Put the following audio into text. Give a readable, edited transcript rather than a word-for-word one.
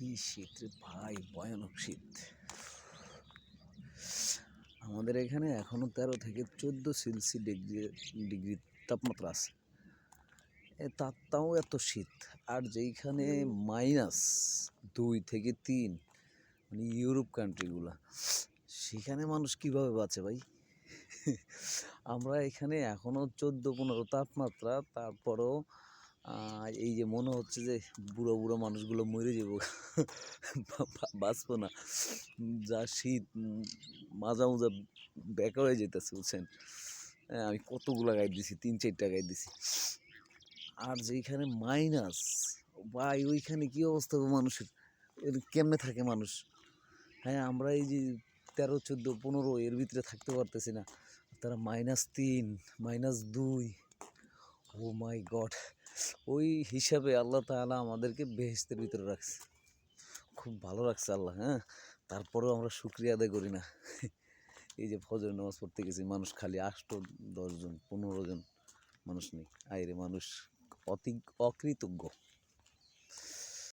কি শীত রে ভাই, ভয়ানক শীত। আমাদের এখানে এখনো 13 থেকে 14 ডিগ্রি তাপমাত্রা আছে। তাও এত শীত। আর যেইখানে -2 থেকে 3, মানে ইউরোপ কান্ট্রিগুলা, সেখানে মানুষ কিভাবে বাঁচে ভাই? আমরা এখানে এখনো 14-15 তাপমাত্রা, তারপরেও এই যে মনে হচ্ছে যে বুড়ো বুড়ো মানুষগুলো মরে যাবো, বাঁচবো না। যা শীত, মাজা মাজা বেকা হয়ে যেতেছে, বুঝছেন? আমি কতগুলা গাই দিছি, 3-4টা গাই দিছি। আর যেইখানে মাইনাস, ভাই ওইখানে কি অবস্থা গো মানুষের, কেমনে থাকে মানুষ? হ্যাঁ, আমরা এই যে 13, 14, 15 এর ভিতরে থাকতে পারতেছি না, তারা -3, -2। ও মাই গড! ওই হিসাবে আল্লাহ তাআলা আমাদেরকে বেহেশতের ভিতরে রাখছে, খুব ভালো রাখছে আল্লাহ। হ্যাঁ, তারপরেও আমরা শুকরিয়া আদায় করি না। এই যে ফজরের নামাজ পড়তে গেছি, মানুষ খালি 8, 10 জন, 15 জন মানুষ নেই। আইরে মানুষ অকৃতজ্ঞ।